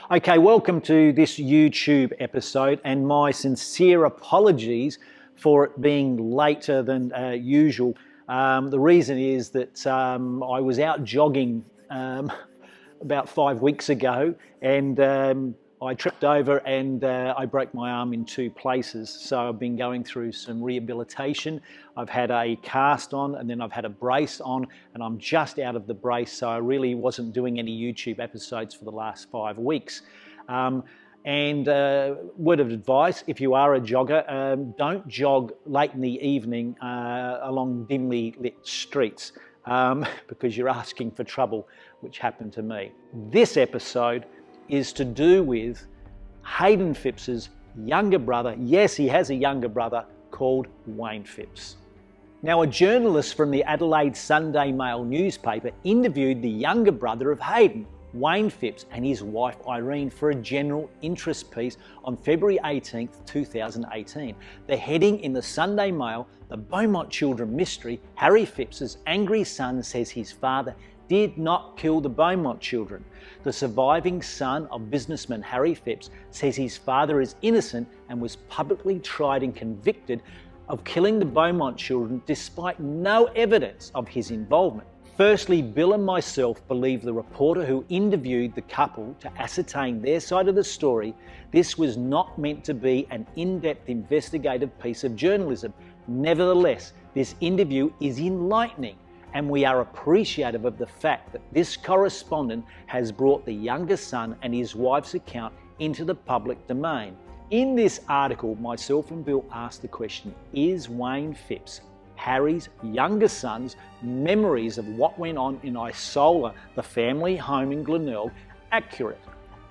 Okay, welcome to this YouTube episode, and my sincere apologies for it being later than usual. The reason is that I was out jogging about 5 weeks ago, and I tripped over and I broke my arm in 2 places. So I've been going through some rehabilitation. I've had a cast on and then I've had a brace on, and I'm just out of the brace, so I really wasn't doing any YouTube episodes for the last 5 weeks. Word of advice, if you are a jogger, don't jog late in the evening along dimly lit streets because you're asking for trouble, which happened to me. This episode is to do with Hayden Phipps's younger brother. Yes, he has a younger brother called Wayne Phipps. Now, a journalist from the Adelaide Sunday Mail newspaper interviewed the younger brother of Hayden, Wayne Phipps, and his wife Irene for a general interest piece on February 18th, 2018. The heading in the Sunday Mail, "The Beaumont Children Mystery, Harry Phipps's angry son says his father did not kill the Beaumont children." The surviving son of businessman Harry Phipps says his father is innocent and was publicly tried and convicted of killing the Beaumont children despite no evidence of his involvement. Firstly, Bill and myself believe the reporter who interviewed the couple to ascertain their side of the story. This was not meant to be an in-depth investigative piece of journalism. Nevertheless, this interview is enlightening, and we are appreciative of the fact that this correspondent has brought the younger son and his wife's account into the public domain. In this article, myself and Bill asked the question, is Wayne Phipps, Harry's younger son's memories of what went on in Isola, the family home in Glenelg, accurate,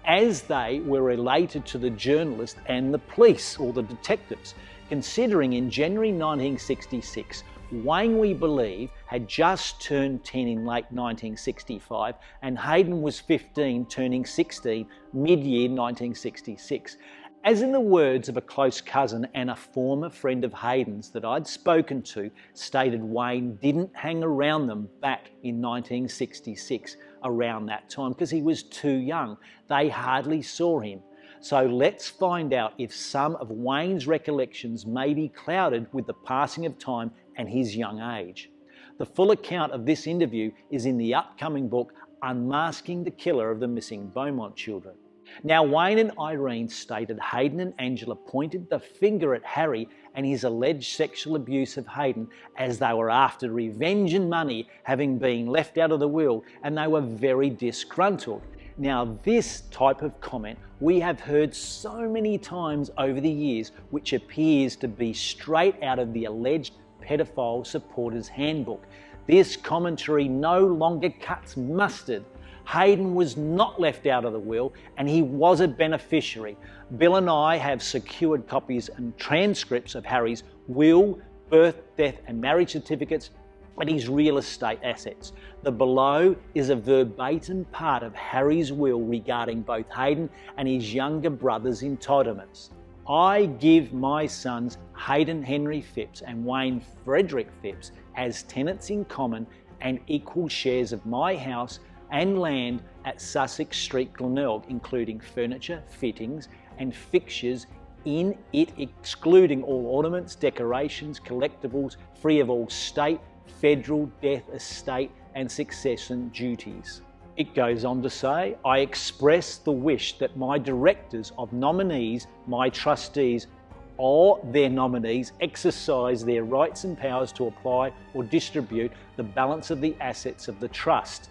as they were related to the journalist and the police or the detectives, considering in January 1966, Wayne, we believe, had just turned 10 in late 1965, and Hayden was 15, turning 16 mid-year 1966. As in the words of a close cousin and a former friend of Hayden's that I'd spoken to, stated Wayne didn't hang around them back in 1966 around that time because he was too young. They hardly saw him. So let's find out if some of Wayne's recollections may be clouded with the passing of time and his young age. The full account of this interview is in the upcoming book, Unmasking the Killer of the Missing Beaumont Children. Now, Wayne and Irene stated Hayden and Angela pointed the finger at Harry and his alleged sexual abuse of Hayden as they were after revenge and money, having been left out of the will, and they were very disgruntled. Now, this type of comment we have heard so many times over the years, which appears to be straight out of the alleged pedophile supporters handbook. This commentary no longer cuts mustard. Hayden was not left out of the will, and he was a beneficiary. Bill and I have secured copies and transcripts of Harry's will, birth, death and marriage certificates and his real estate assets. The below is a verbatim part of Harry's will regarding both Hayden and his younger brother's entitlements. I give my sons Hayden Henry Phipps and Wayne Frederick Phipps as tenants in common and equal shares of my house and land at Sussex Street, Glenelg, including furniture, fittings and fixtures in it, excluding all ornaments, decorations, collectibles, free of all state, federal, death, estate and succession duties. It goes on to say, I express the wish that my directors of nominees, my trustees or their nominees exercise their rights and powers to apply or distribute the balance of the assets of the trust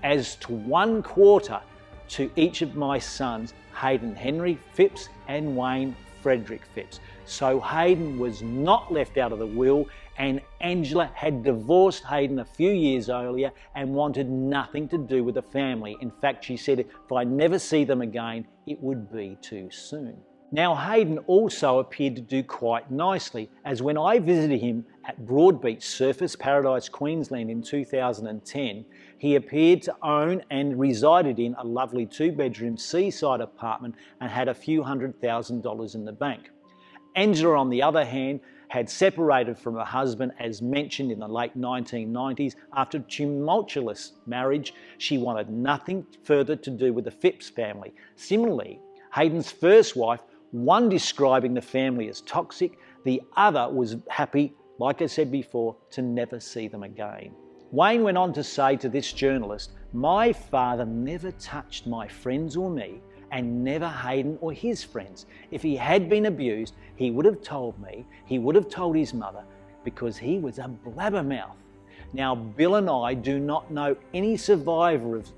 as to 1/4 to each of my sons, Hayden Henry Phipps and Wayne Frederick Phipps. So Hayden was not left out of the will, and Angela had divorced Hayden a few years earlier and wanted nothing to do with the family. In fact, she said, if I never see them again, it would be too soon. Now, Hayden also appeared to do quite nicely, as when I visited him at Broadbeach Surfers Paradise, Queensland in 2010, he appeared to own and resided in a lovely 2-bedroom seaside apartment and had a few $100,000 in the bank. Angela, on the other hand, had separated from her husband, as mentioned, in the late 1990s. After a tumultuous marriage, she wanted nothing further to do with the Phipps family. Similarly, Hayden's first wife, one describing the family as toxic, the other was happy, like I said before, to never see them again. Wayne went on to say to this journalist, "My father never touched my friends or me, and never Hayden or his friends. If he had been abused, he would have told me, he would have told his mother, because he was a blabbermouth." Now, Bill and I do not know any survivor of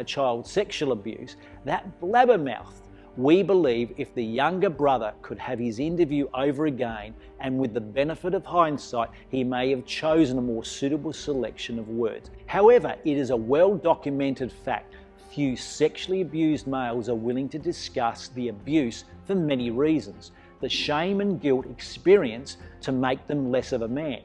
child sexual abuse that blabbermouthed. We believe if the younger brother could have his interview over again, and with the benefit of hindsight, he may have chosen a more suitable selection of words. However, it is a well-documented fact few sexually abused males are willing to discuss the abuse for many reasons. The shame and guilt experienced to make them less of a man.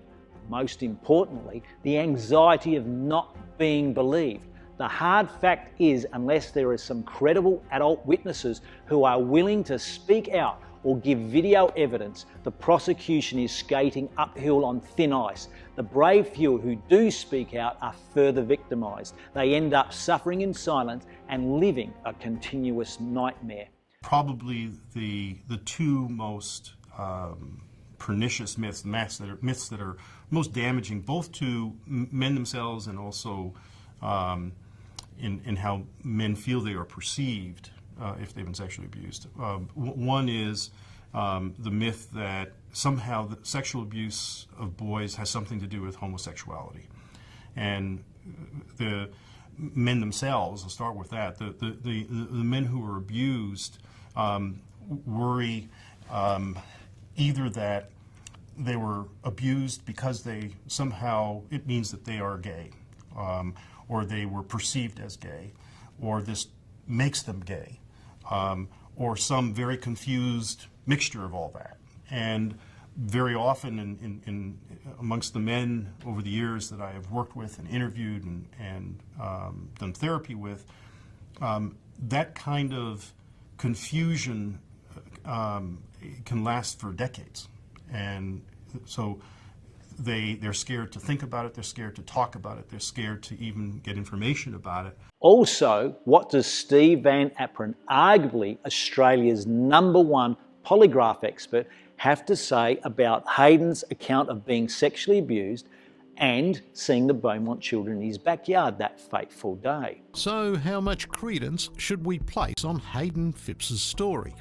Most importantly, the anxiety of not being believed. The hard fact is, unless there are some credible adult witnesses who are willing to speak out or give video evidence, the prosecution is skating uphill on thin ice. The brave few who do speak out are further victimised. They end up suffering in silence and living a continuous nightmare. Probably the two most pernicious myths that are most damaging, both to men themselves and also in how men feel they are perceived if they've been sexually abused. One is the myth that somehow the sexual abuse of boys has something to do with homosexuality. And the men themselves, I'll start with that, the men who were abused worry either that they were abused because they somehow, it means that they are gay, or they were perceived as gay, or this makes them gay, or some very confused mixture of all that. And very often in amongst the men over the years that I have worked with and interviewed and done therapy with, that kind of confusion can last for decades. And so they're scared to think about it, they're scared to talk about it, they're scared to even get information about it. Also, what does Steve Van Apren, arguably Australia's #1 polygraph expert, have to say about Hayden's account of being sexually abused and seeing the Beaumont children in his backyard that fateful day? So how much credence should we place on Hayden Phipps's story?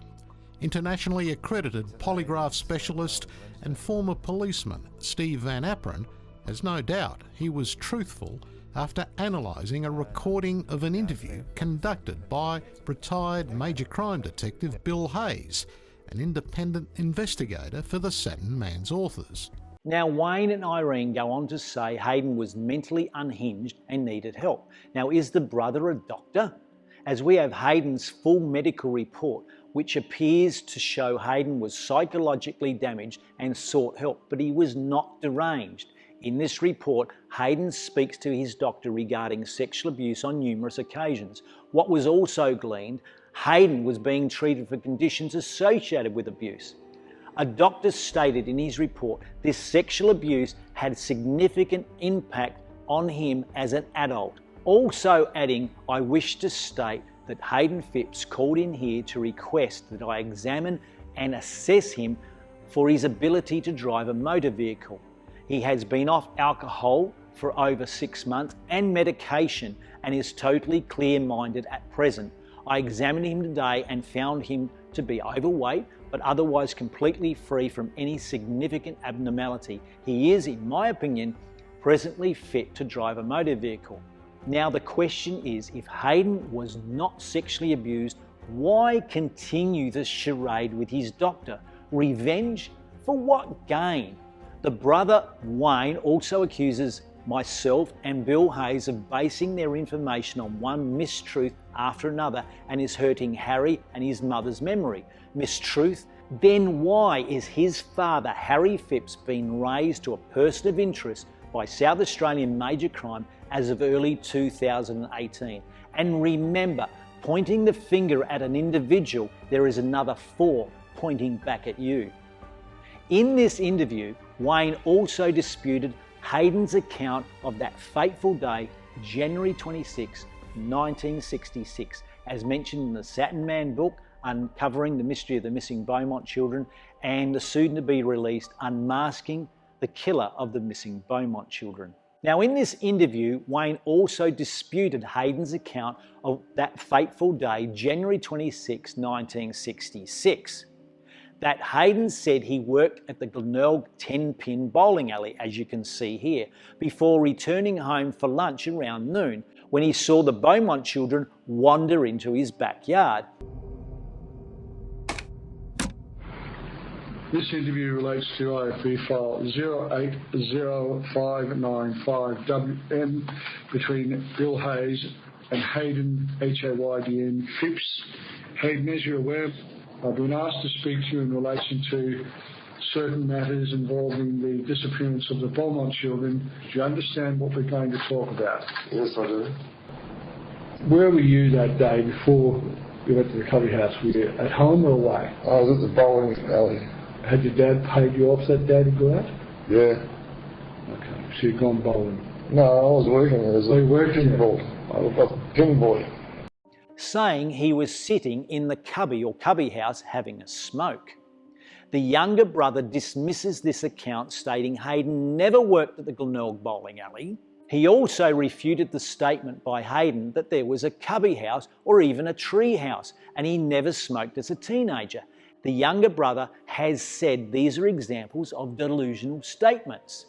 Internationally accredited polygraph specialist and former policeman Steve Van Apren has no doubt he was truthful after analysing a recording of an interview conducted by retired major crime detective Bill Hayes, an independent investigator for the Satin Man's authors. Now, Wayne and Irene go on to say Hayden was mentally unhinged and needed help. Now, is the brother a doctor? As we have Hayden's full medical report, which appears to show Hayden was psychologically damaged and sought help, but he was not deranged. In this report, Hayden speaks to his doctor regarding sexual abuse on numerous occasions. What was also gleaned, Hayden was being treated for conditions associated with abuse. A doctor stated in his report this sexual abuse had significant impact on him as an adult. Also adding, "I wish to state that Hayden Phipps called in here to request that I examine and assess him for his ability to drive a motor vehicle. He has been off alcohol for over 6 months and medication and is totally clear-minded at present. I examined him today and found him to be overweight, but otherwise completely free from any significant abnormality. He is, in my opinion, presently fit to drive a motor vehicle." Now the question is, if Hayden was not sexually abused, why continue the charade with his doctor? Revenge? For what gain? The brother Wayne also accuses myself and Bill Hayes of basing their information on one mistruth after another and is hurting Harry and his mother's memory. Mistruth? Then why is his father, Harry Phipps, being raised to a person of interest by South Australian major crime as of early 2018? And remember, pointing the finger at an individual, there is another 4 pointing back at you. In this interview, Wayne also disputed Hayden's account of that fateful day, January 26, 1966, as mentioned in the Satin Man book, Uncovering the Mystery of the Missing Beaumont Children, and the soon-to-be released Unmasking, the Killer of the Missing Beaumont Children. Now, in this interview, Wayne also disputed Hayden's account of that fateful day, January 26, 1966. That Hayden said he worked at the Glenelg 10-pin bowling alley, as you can see here, before returning home for lunch around noon, when he saw the Beaumont children wander into his backyard. This interview relates to IFB file 080595WM between Bill Hayes and Hayden, H-A-Y-D-N, Phipps. Hayden, as you're aware, I've been asked to speak to you in relation to certain matters involving the disappearance of the Beaumont children. Do you understand what we're going to talk about? Yes, I do. Where were you that day before you went to the Cubby House? Were you at home or away? I was at the bowling alley. Had your dad paid you off that day to go out? Yeah. Okay, so you'd gone bowling? No, I was working as a pinball. I was a pinball. Saying he was sitting in the cubby or cubby house having a smoke. The younger brother dismisses this account, stating Hayden never worked at the Glenelg bowling alley. He also refuted the statement by Hayden that there was a cubby house or even a tree house, and he never smoked as a teenager. The younger brother has said these are examples of delusional statements.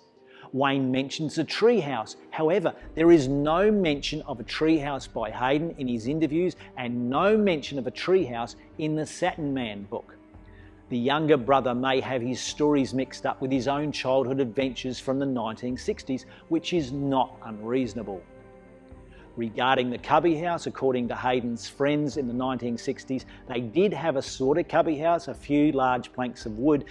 Wayne mentions a tree house. However, there is no mention of a tree house by Hayden in his interviews and no mention of a tree house in the Satin Man book. The younger brother may have his stories mixed up with his own childhood adventures from the 1960s, which is not unreasonable. Regarding the cubby house, according to Hayden's friends in the 1960s, they did have a sort of cubby house, a few large planks of wood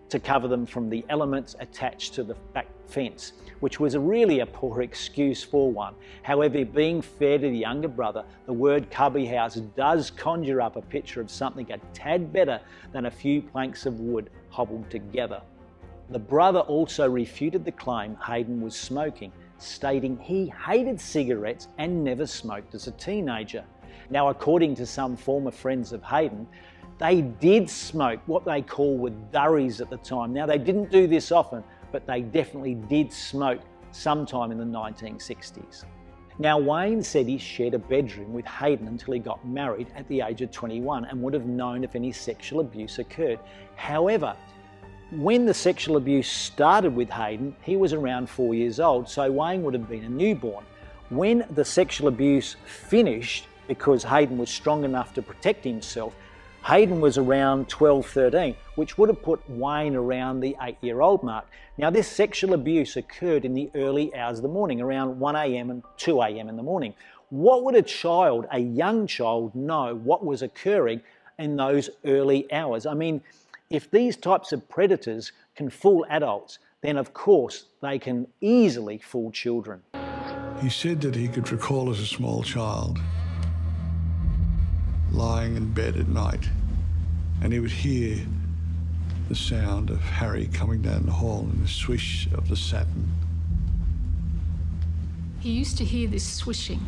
to cover them from the elements attached to the back fence, which was really a poor excuse for one. However, being fair to the younger brother, the word cubby house does conjure up a picture of something a tad better than a few planks of wood hobbled together. The brother also refuted the claim Hayden was smoking, stating he hated cigarettes and never smoked as a teenager. Now, according to some former friends of Hayden, they did smoke what they call were durries at the time. Now, they didn't do this often, but they definitely did smoke sometime in the 1960s. Now, Wayne said he shared a bedroom with Hayden until he got married at the age of 21 and would have known if any sexual abuse occurred. However, when the sexual abuse started with Hayden, he was around 4 years old, so Wayne would have been a newborn. When the sexual abuse finished, because Hayden was strong enough to protect himself, Hayden was around 12, 13, which would have put Wayne around the 8-year-old mark. Now, this sexual abuse occurred in the early hours of the morning, around 1 a.m. and 2 a.m. in the morning. What would a young child know what was occurring in those early hours? I mean, if these types of predators can fool adults, then of course they can easily fool children. He said that he could recall as a small child lying in bed at night, and he would hear the sound of Harry coming down the hall and the swish of the satin. He used to hear this swishing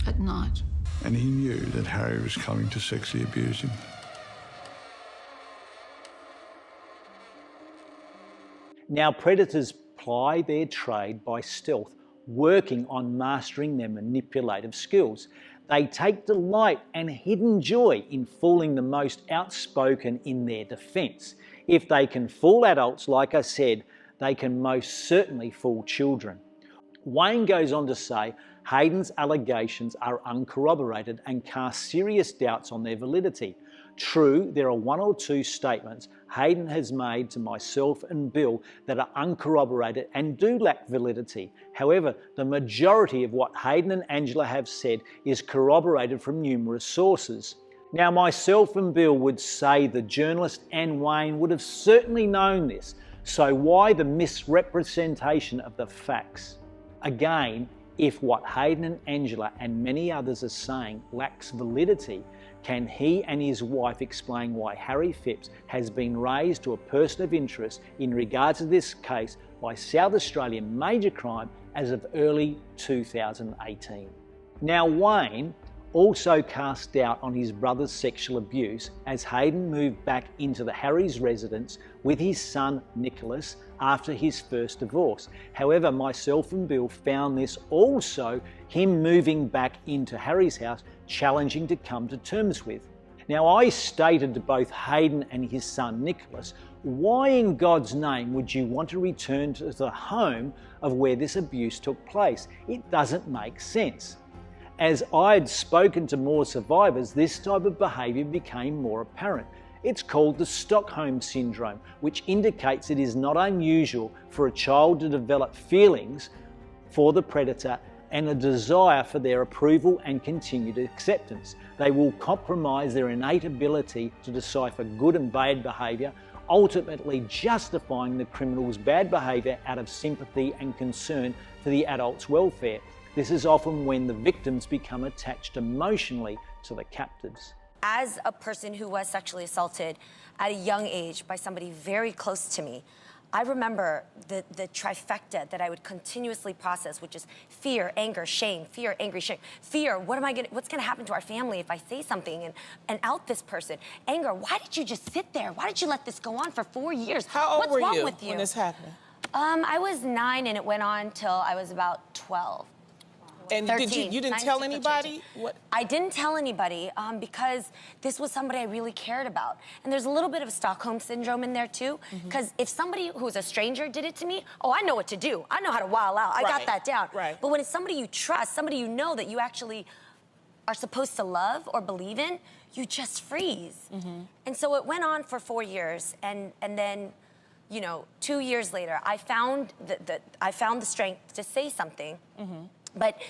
at night. And he knew that Harry was coming to sexually abuse him. Now, predators ply their trade by stealth, working on mastering their manipulative skills. They take delight and hidden joy in fooling the most outspoken in their defence. If they can fool adults, like I said, they can most certainly fool children. Wayne goes on to say Hayden's allegations are uncorroborated and cast serious doubts on their validity. True, there are one or two statements Hayden has made to myself and Bill that are uncorroborated and do lack validity. However, the majority of what Hayden and Angela have said is corroborated from numerous sources. Now, myself and Bill would say the journalist and Wayne would have certainly known this, so why the misrepresentation of the facts? Again, if what Hayden and Angela and many others are saying lacks validity, Can he and his wife explain why Harry Phipps has been raised to a person of interest in regards to this case by South Australian major crime as of early 2018? Now, Wayne also cast doubt on his brother's sexual abuse as Hayden moved back into the Harry's residence with his son Nicholas after his first divorce. However, myself and Bill found this also him moving back into Harry's house challenging to come to terms with. Now, I stated to both Hayden and his son Nicholas, why in God's name would you want to return to the home of where this abuse took place? It doesn't make sense. As I had spoken to more survivors, this type of behaviour became more apparent. It's called the Stockholm syndrome, which indicates it is not unusual for a child to develop feelings for the predator and a desire for their approval and continued acceptance. They will compromise their innate ability to decipher good and bad behaviour, ultimately justifying the criminal's bad behaviour out of sympathy and concern for the adult's welfare. This is often when the victims become attached emotionally to the captives. As a person who was sexually assaulted at a young age by somebody very close to me, I remember the trifecta that I would continuously process, which is fear, anger, shame, fear, angry, shame, fear, what's gonna happen to our family if I say something and out this person? Anger, why did you just sit there? Why did you let this go on for 4 years? How old what's were wrong you with you when this happened? I was 9 and it went on till I was about 12. And 13, you didn't tell anybody? What? I didn't tell anybody because this was somebody I really cared about. And there's a little bit of Stockholm syndrome in there too, because if somebody who's a stranger did it to me, oh, I know what to do. I know how to wild out. I got that down. Right. But when it's somebody you trust, somebody you know that you actually are supposed to love or believe in, you just freeze. And so it went on for 4 years, and then, you know, 2 years later, I found the strength to say something. But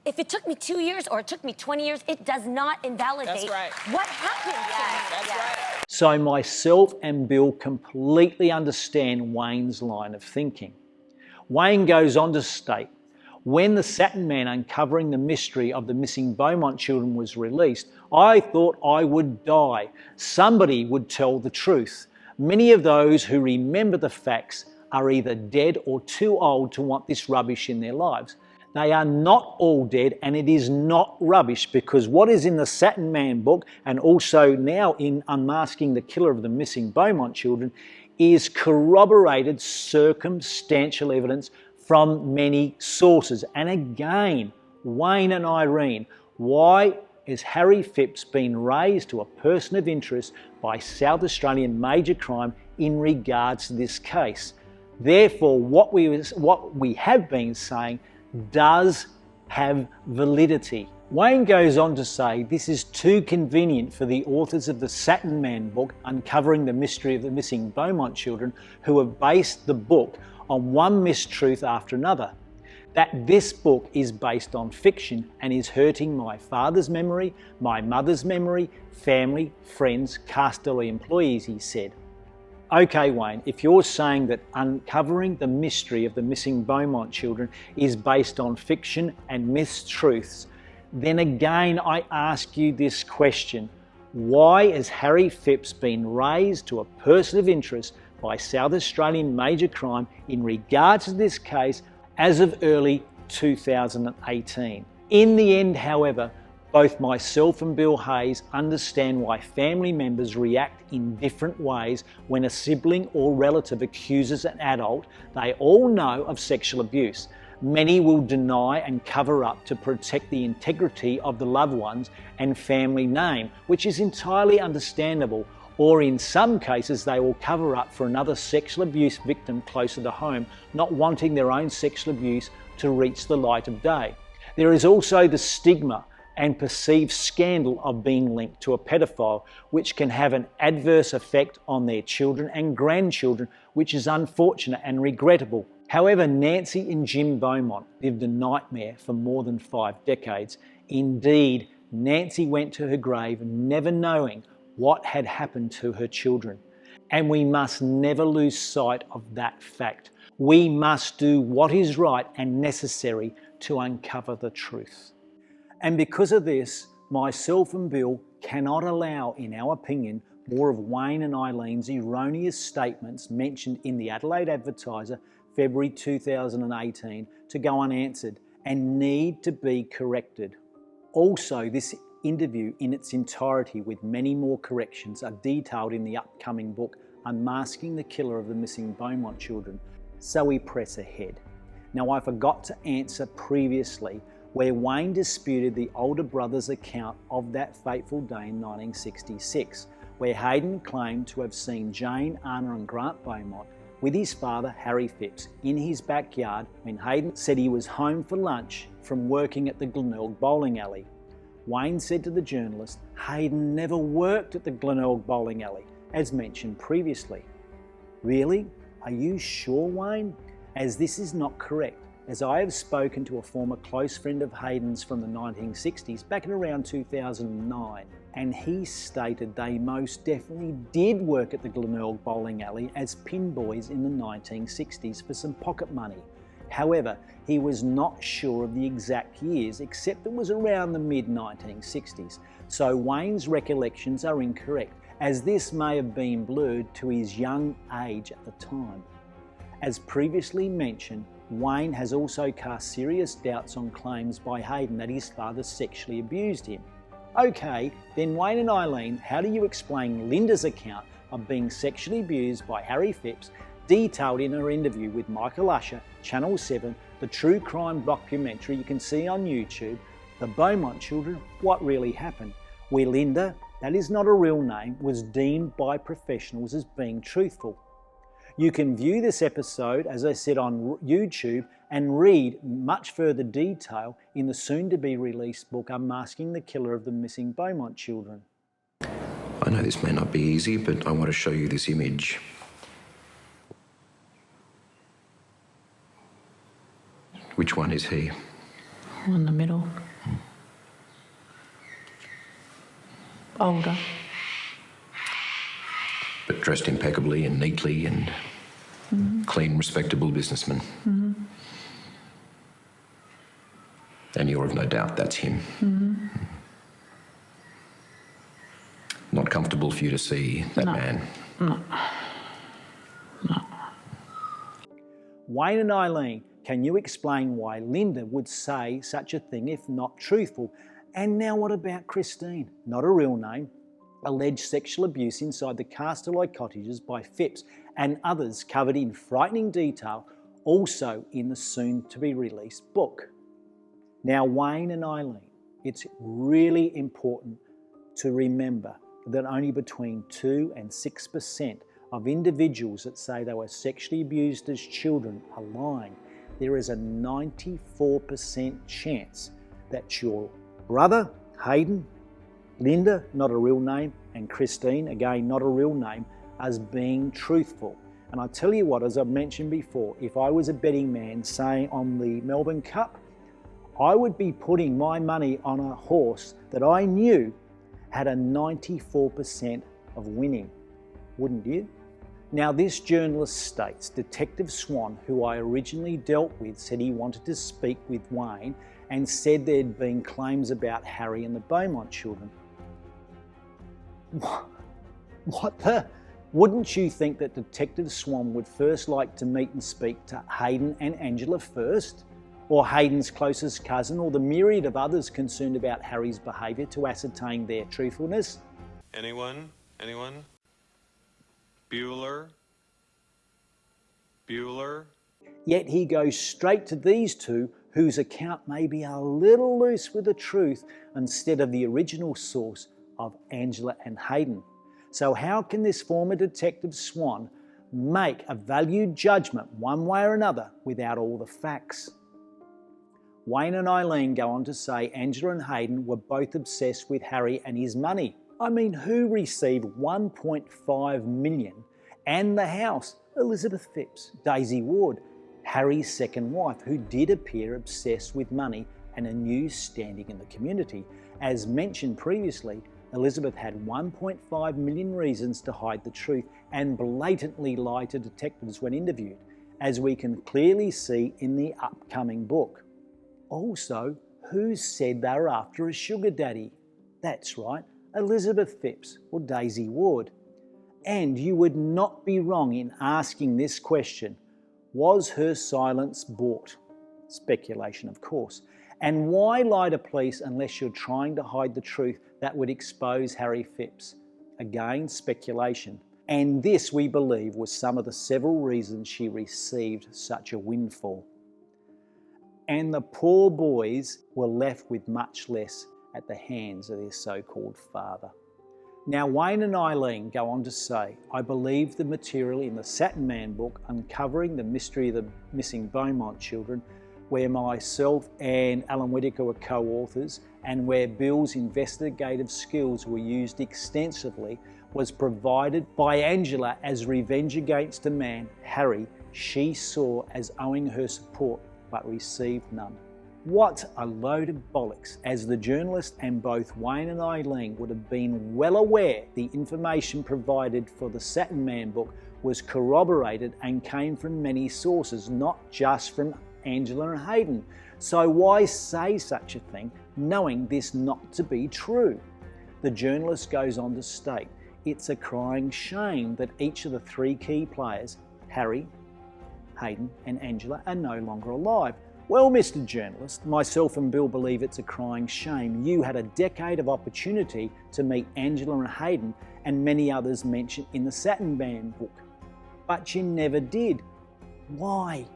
if it took me 2 years or it took me 20 years, it does not invalidate what happened to me. That's right. So myself and Bill completely understand Wayne's line of thinking. Wayne goes on to state, when the Satin Man uncovering the mystery of the missing Beaumont children was released, I thought I would die. Somebody would tell the truth. Many of those who remember the facts are either dead or too old to want this rubbish in their lives. They are not all dead, and it is not rubbish, because what is in the Satin Man book and also now in Unmasking the Killer of the Missing Beaumont Children is corroborated circumstantial evidence from many sources. And again, Wayne and Irene, why is Harry Phipps been raised to a person of interest by South Australian major crime in regards to this case? Therefore, what we have been saying does have validity. Wayne goes on to say this is too convenient for the authors of the Satin Man book, Uncovering the Mystery of the Missing Beaumont Children, who have based the book on one mistruth after another. That this book is based on fiction and is hurting my father's memory, my mother's memory, family, friends, Castelli employees, he said. Okay, Wayne, if you're saying that uncovering the mystery of the missing Beaumont children is based on fiction and mistruths, then again I ask you this question. Why has Harry Phipps been raised to a person of interest by South Australian major crime in regards to this case as of early 2018? In the end, however, both myself and Bill Hayes understand why family members react in different ways when a sibling or relative accuses an adult they all know of sexual abuse. Many will deny and cover up to protect the integrity of the loved ones and family name, which is entirely understandable, or in some cases they will cover up for another sexual abuse victim closer to home, not wanting their own sexual abuse to reach the light of day. There is also the stigma and perceived scandal of being linked to a pedophile, which can have an adverse effect on their children and grandchildren, which is unfortunate and regrettable. However, Nancy and Jim Beaumont lived a nightmare for more than 5 decades. Indeed, Nancy went to her grave never knowing what had happened to her children. And we must never lose sight of that fact. We must do what is right and necessary to uncover the truth. And because of this, myself and Bill cannot allow, in our opinion, more of Wayne and Eileen's erroneous statements mentioned in the Adelaide Advertiser, February 2018, to go unanswered and need to be corrected. Also, this interview in its entirety with many more corrections are detailed in the upcoming book, Unmasking the Killer of the Missing Beaumont Children. So we press ahead. Now, I forgot to answer previously where Wayne disputed the older brother's account of that fateful day in 1966, where Hayden claimed to have seen Jane, Anna and Grant Beaumont with his father, Harry Phipps, in his backyard when Hayden said he was home for lunch from working at the Glenelg bowling alley. Wayne said to the journalist, Hayden never worked at the Glenelg bowling alley, as mentioned previously. Really? Are you sure, Wayne? As this is not correct, as I have spoken to a former close friend of Hayden's from the 1960s, back in around 2009, and he stated they most definitely did work at the Glenelg bowling alley as pin boys in the 1960s for some pocket money. However, he was not sure of the exact years, except it was around the mid-1960s, so Wayne's recollections are incorrect, as this may have been blurred to his young age at the time. As previously mentioned, Wayne has also cast serious doubts on claims by Hayden that his father sexually abused him. Okay, then Wayne and Eileen, how do you explain Linda's account of being sexually abused by Harry Phipps, detailed in her interview with Michael Usher, Channel 7, the true crime documentary you can see on YouTube, The Beaumont Children, What Really Happened, where Linda, that is not a real name, was deemed by professionals as being truthful? You can view this episode, as I said, on YouTube and read much further detail in the soon-to-be-released book Unmasking the Killer of the Missing Beaumont Children. I know this may not be easy, but I want to show you this image. Which one is he? In the middle. Older. But dressed impeccably and neatly and clean, respectable businessman. And you're of no doubt that's him. Not comfortable for you to see that man? No. Wayne and Eileen, can you explain why Linda would say such a thing if not truthful? And now what about Christine? Not a real name. Alleged sexual abuse inside the Castleloy cottages by Phipps and others covered in frightening detail, also in the soon-to-be-released book. Now, Wayne and Eileen, it's really important to remember that only between 2 and 6% of individuals that say they were sexually abused as children are lying. There is a 94% chance that your brother, Hayden, Linda, not a real name, and Christine, again, not a real name, as being truthful. And I tell you what, as I've mentioned before, if I was a betting man, say on the Melbourne Cup, I would be putting my money on a horse that I knew had a 94% of winning, wouldn't you? Now, this journalist states Detective Swan, who I originally dealt with, said he wanted to speak with Wayne and said there'd been claims about Harry and the Beaumont children. What the? Wouldn't you think that Detective Swan would first like to meet and speak to Hayden and Angela first? Or Hayden's closest cousin, or the myriad of others concerned about Harry's behaviour to ascertain their truthfulness? Anyone? Anyone? Bueller? Yet he goes straight to these two, whose account may be a little loose with the truth, instead of the original source of Angela and Hayden. So how can this former Detective Swan make a valued judgment one way or another without all the facts? Wayne and Eileen go on to say Angela and Hayden were both obsessed with Harry and his money. I mean, who received $1.5 million and the house? Elizabeth Phipps, Daisy Ward, Harry's second wife, who did appear obsessed with money and a new standing in the community. As mentioned previously, Elizabeth had 1.5 million reasons to hide the truth and blatantly lie to detectives when interviewed, as we can clearly see in the upcoming book. Also, who said they were after a sugar daddy? That's right, Elizabeth Phipps or Daisy Ward. And you would not be wrong in asking this question: was her silence bought? Speculation, of course. And why lie to police unless you're trying to hide the truth that would expose Harry Phipps? Again, speculation. And this, we believe, was some of the several reasons she received such a windfall. And the poor boys were left with much less at the hands of their so-called father. Now, Wayne and Eileen go on to say, I believe the material in the Satin Man book, Uncovering the Mystery of the Missing Beaumont Children, where myself and Alan Whittaker were co-authors, and where Bill's investigative skills were used extensively, was provided by Angela as revenge against a man, Harry, she saw as owing her support but received none. What a load of bollocks, as the journalist and both Wayne and Eileen would have been well aware the information provided for the Satin Man book was corroborated and came from many sources, not just from Angela and Hayden. So why say such a thing, knowing this not to be true? The journalist goes on to state, it's a crying shame that each of the three key players, Harry, Hayden and Angela, are no longer alive. Well, Mr. Journalist, myself and Bill believe it's a crying shame. You had a decade of opportunity to meet Angela and Hayden and many others mentioned in the Satin Man book, but you never did. Why?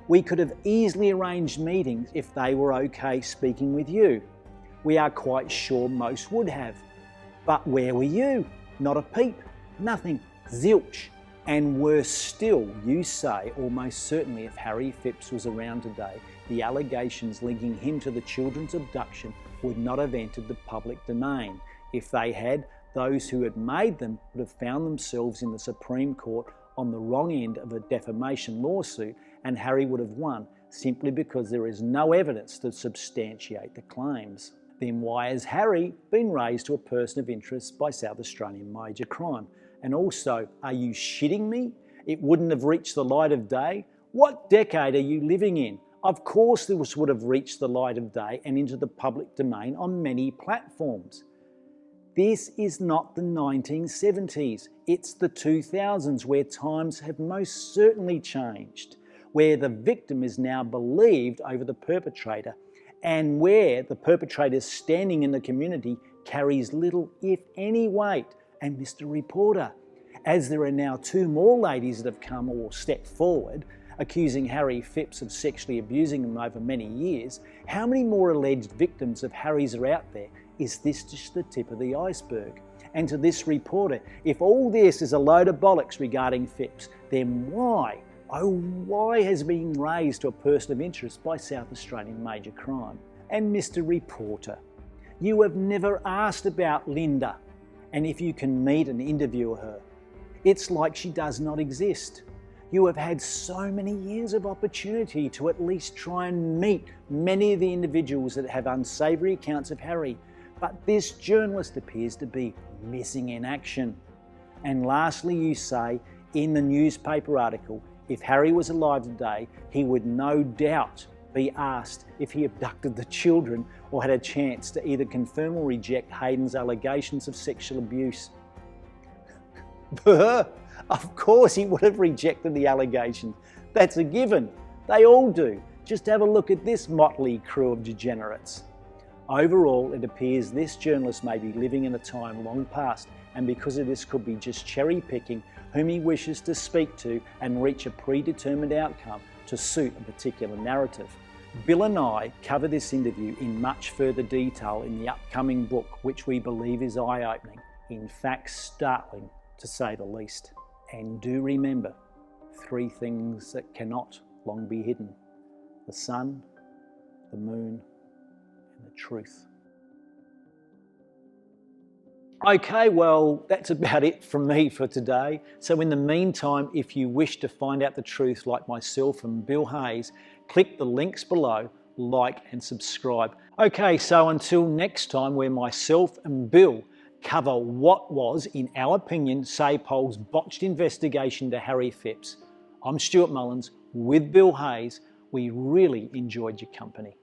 We could have easily arranged meetings if they were okay speaking with you. We are quite sure most would have. But where were you? Not a peep, nothing, zilch. And worse still, you say almost certainly if Harry Phipps was around today, the allegations linking him to the children's abduction would not have entered the public domain. If they had, those who had made them would have found themselves in the Supreme Court on the wrong end of a defamation lawsuit, and Harry would have won simply because there is no evidence to substantiate the claims. Then why has Harry been raised to a person of interest by South Australian major crime? And also, are you shitting me? It wouldn't have reached the light of day? What decade are you living in? Of course this would have reached the light of day and into the public domain on many platforms. This is not the 1970s, it's the 2000s, where times have most certainly changed, where the victim is now believed over the perpetrator, and where the perpetrator's standing in the community carries little, if any, weight. And Mr. Reporter, as there are now two more ladies that have come or stepped forward accusing Harry Phipps of sexually abusing them over many years, how many more alleged victims of Harry's are out there? Is this just the tip of the iceberg? And to this reporter, if all this is a load of bollocks regarding Phipps, then why has it been raised to a person of interest by South Australian major crime? And Mr. Reporter, you have never asked about Linda, and if you can meet and interview her. It's like she does not exist. You have had so many years of opportunity to at least try and meet many of the individuals that have unsavoury accounts of Harry, but this journalist appears to be missing in action. And lastly, you say in the newspaper article, if Harry was alive today, he would no doubt be asked if he abducted the children or had a chance to either confirm or reject Hayden's allegations of sexual abuse. Of course he would have rejected the allegations. That's a given. They all do. Just have a look at this motley crew of degenerates. Overall, it appears this journalist may be living in a time long past, and because of this could be just cherry picking whom he wishes to speak to and reach a predetermined outcome to suit a particular narrative. Bill and I cover this interview in much further detail in the upcoming book, which we believe is eye-opening, in fact startling to say the least. And do remember, 3 things that cannot long be hidden: the sun, the moon, and the truth. Okay, well, that's about it from me for today. So in the meantime, if you wish to find out the truth like myself and Bill Hayes, click the links below, like and subscribe. Okay, so until next time, where myself and Bill cover what was, in our opinion, SAPOL's botched investigation to Harry Phipps. I'm Stuart Mullins with Bill Hayes. We really enjoyed your company.